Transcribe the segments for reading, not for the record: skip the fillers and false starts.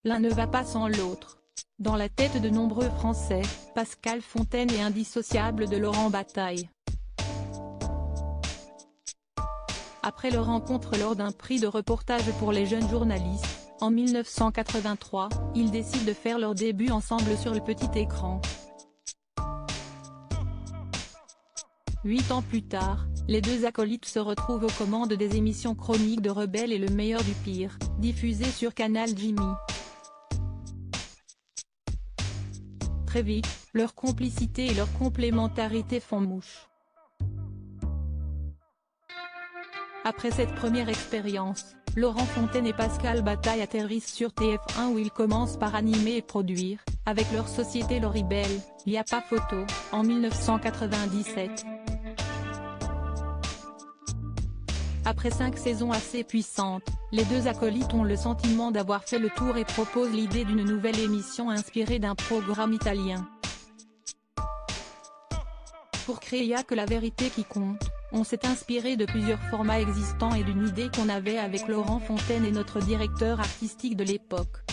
L'un ne va pas sans l'autre. Dans la tête de nombreux Français, Pascal Fontaine est indissociable de Laurent Bataille. Après leur rencontre lors d'un prix de reportage pour les jeunes journalistes, en 1983, ils décident de faire leur début ensemble sur le petit écran. 8 ans plus tard, les deux acolytes se retrouvent aux commandes des émissions chroniques de Rebelle et le meilleur du pire, diffusées sur Canal Jimmy. Très vite, leur complicité et leur complémentarité font mouche. Après cette première expérience, Laurent Fontaine et Pascal Bataille atterrissent sur TF1 où ils commencent par animer et produire, avec leur société L'Oribel, Y a pas photo, en 1997. Après 5 saisons assez puissantes, les deux acolytes ont le sentiment d'avoir fait le tour et proposent l'idée d'une nouvelle émission inspirée d'un programme italien. Pour créer Y a que la vérité qui compte, on s'est inspiré de plusieurs formats existants et d'une idée qu'on avait avec Laurent Fontaine et notre directeur artistique de l'époque.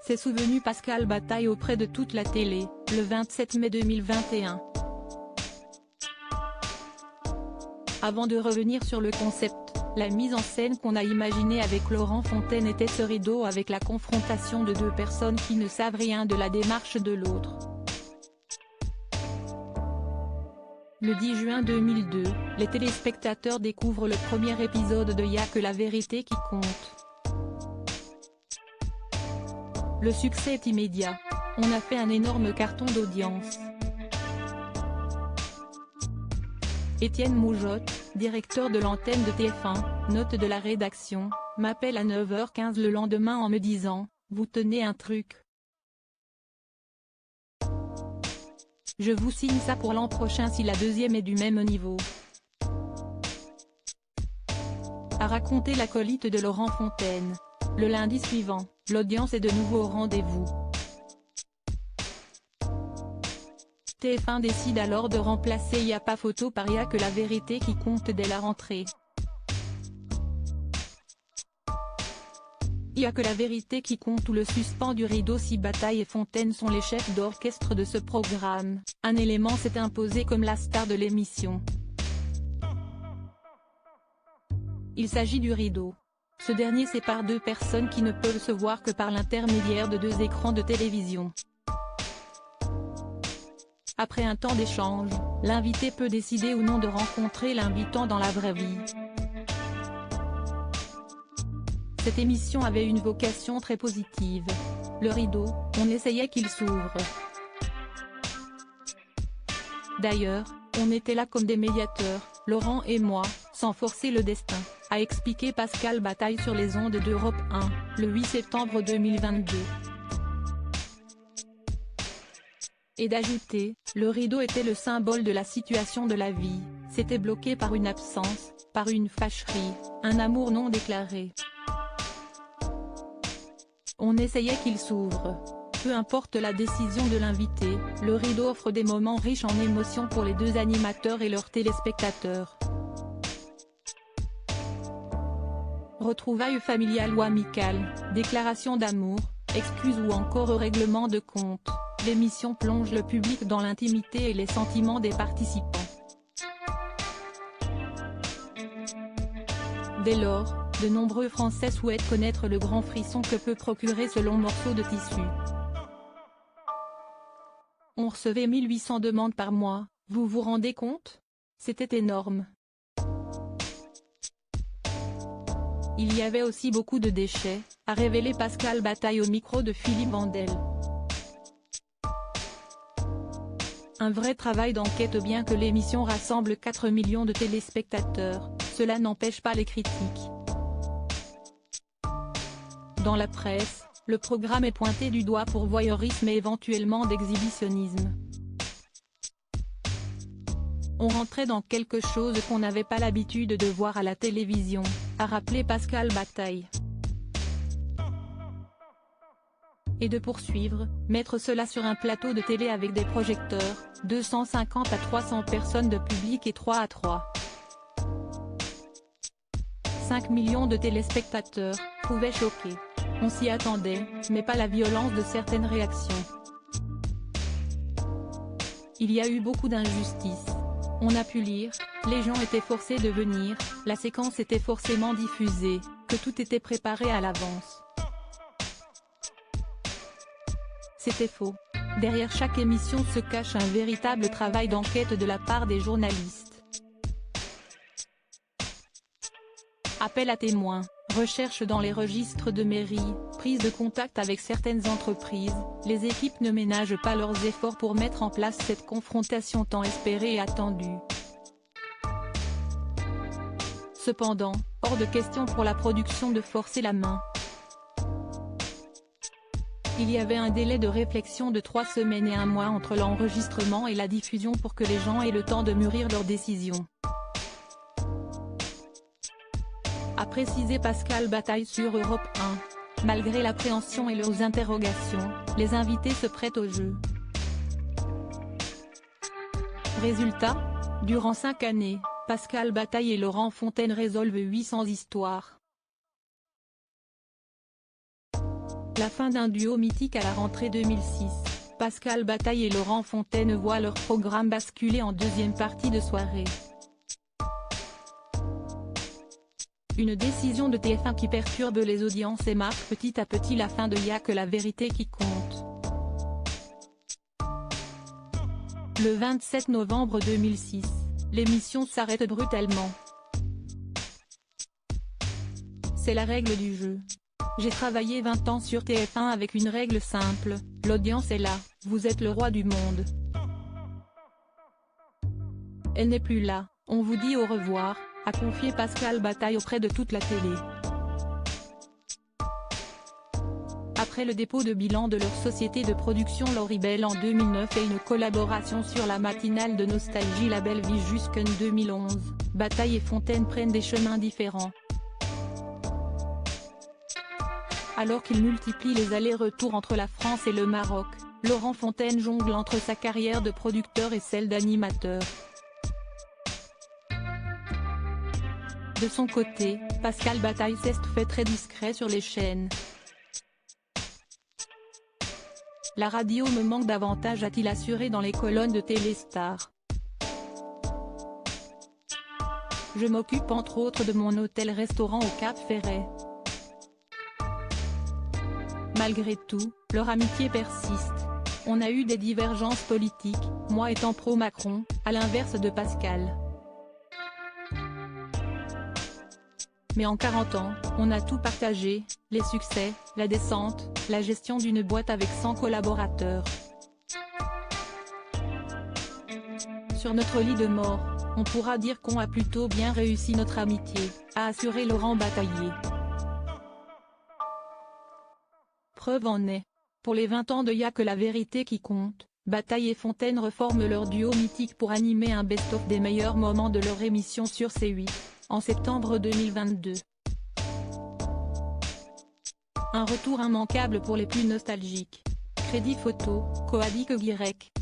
S'est souvenu Pascal Bataille auprès de toute la télé, le 27 mai 2021. Avant de revenir sur le concept, la mise en scène qu'on a imaginée avec Laurent Fontaine était ce rideau avec la confrontation de deux personnes qui ne savent rien de la démarche de l'autre. Le 10 juin 2002, les téléspectateurs découvrent le premier épisode de Y a que la vérité qui compte. Le succès est immédiat. On a fait un énorme carton d'audience. Étienne Moujotte, directeur de l'antenne de TF1, note de la rédaction, m'appelle à 9h15 le lendemain en me disant « Vous tenez un truc. Je vous signe ça pour l'an prochain si la deuxième est du même niveau. » A raconté l'acolyte de Laurent Fontaine. Le lundi suivant, l'audience est de nouveau au rendez-vous. TF1 décide alors de remplacer Y a pas photo par Y a que la vérité qui compte dès la rentrée. Y a que la vérité qui compte ou le suspens du rideau si Bataille et Fontaine sont les chefs d'orchestre de ce programme, un élément s'est imposé comme la star de l'émission. Il s'agit du rideau. Ce dernier sépare deux personnes qui ne peuvent se voir que par l'intermédiaire de deux écrans de télévision. Après un temps d'échange, l'invité peut décider ou non de rencontrer l'invitant dans la vraie vie. Cette émission avait une vocation très positive. Le rideau, on essayait qu'il s'ouvre. D'ailleurs, on était là comme des médiateurs, Laurent et moi, sans forcer le destin, a expliqué Pascal Bataille sur les ondes d'Europe 1, le 8 septembre 2022. Et d'ajouter, le rideau était le symbole de la situation de la vie, c'était bloqué par une absence, par une fâcherie, un amour non déclaré. On essayait qu'il s'ouvre. Peu importe la décision de l'invité, le rideau offre des moments riches en émotions pour les deux animateurs et leurs téléspectateurs. Retrouvailles familiales ou amicales, déclarations d'amour, excuses ou encore règlement de compte, l'émission plonge le public dans l'intimité et les sentiments des participants. Dès lors, de nombreux Français souhaitent connaître le grand frisson que peut procurer ce long morceau de tissu. On recevait 1800 demandes par mois, vous vous rendez compte? C'était énorme. Il y avait aussi beaucoup de déchets, a révélé Pascal Bataille au micro de Philippe Vandel. Un vrai travail d'enquête bien que l'émission rassemble 4 millions de téléspectateurs, cela n'empêche pas les critiques. Dans la presse, le programme est pointé du doigt pour voyeurisme et éventuellement d'exhibitionnisme. On rentrait dans quelque chose qu'on n'avait pas l'habitude de voir à la télévision, a rappelé Pascal Bataille. Et de poursuivre, mettre cela sur un plateau de télé avec des projecteurs, 250 à 300 personnes de public et 3 à 3. 5 millions de téléspectateurs, pouvait choquer. On s'y attendait, mais pas la violence de certaines réactions. Il y a eu beaucoup d'injustices. On a pu lire, les gens étaient forcés de venir, la séquence était forcément diffusée, que tout était préparé à l'avance. C'était faux. Derrière chaque émission se cache un véritable travail d'enquête de la part des journalistes. Appel à témoins, recherche dans les registres de mairie, prise de contact avec certaines entreprises, les équipes ne ménagent pas leurs efforts pour mettre en place cette confrontation tant espérée et attendue. Cependant, hors de question pour la production de forcer la main. Il y avait un délai de réflexion de 3 semaines et 1 mois entre l'enregistrement et la diffusion pour que les gens aient le temps de mûrir leurs décisions. A précisé Pascal Bataille sur Europe 1. Malgré l'appréhension et leurs interrogations, les invités se prêtent au jeu. Résultat, durant 5 années, Pascal Bataille et Laurent Fontaine résolvent 800 histoires. La fin d'un duo mythique à la rentrée 2006, Pascal Bataille et Laurent Fontaine voient leur programme basculer en deuxième partie de soirée. Une décision de TF1 qui perturbe les audiences et marque petit à petit la fin de Y'a que la vérité qui compte. Le 27 novembre 2006, l'émission s'arrête brutalement. C'est la règle du jeu. J'ai travaillé 20 ans sur TF1 avec une règle simple, l'audience est là, vous êtes le roi du monde. Elle n'est plus là, on vous dit au revoir, a confié Pascal Bataille auprès de toute la télé. Après le dépôt de bilan de leur société de production L'Horrible en 2009 et une collaboration sur la matinale de Nostalgie La Belle Vie jusqu'en 2011, Bataille et Fontaine prennent des chemins différents. Alors qu'il multiplie les allers-retours entre la France et le Maroc, Laurent Fontaine jongle entre sa carrière de producteur et celle d'animateur. De son côté, Pascal Bataille s'est fait très discret sur les chaînes. La radio me manque davantage, a-t-il assuré dans les colonnes de Téléstar. Je m'occupe entre autres de mon hôtel-restaurant au Cap Ferret. Malgré tout, leur amitié persiste. On a eu des divergences politiques, moi étant pro-Macron, à l'inverse de Pascal. Mais en 40 ans, on a tout partagé, les succès, la descente, la gestion d'une boîte avec 100 collaborateurs. Sur notre lit de mort, on pourra dire qu'on a plutôt bien réussi notre amitié, a assuré Laurent Bataille. Preuve en est. Pour les 20 ans de Y'a que la vérité qui compte, Bataille et Fontaine reforment leur duo mythique pour animer un best-of des meilleurs moments de leur émission sur C8. En septembre 2022. Un retour immanquable pour les plus nostalgiques. Crédit photo, Coadic Guirec.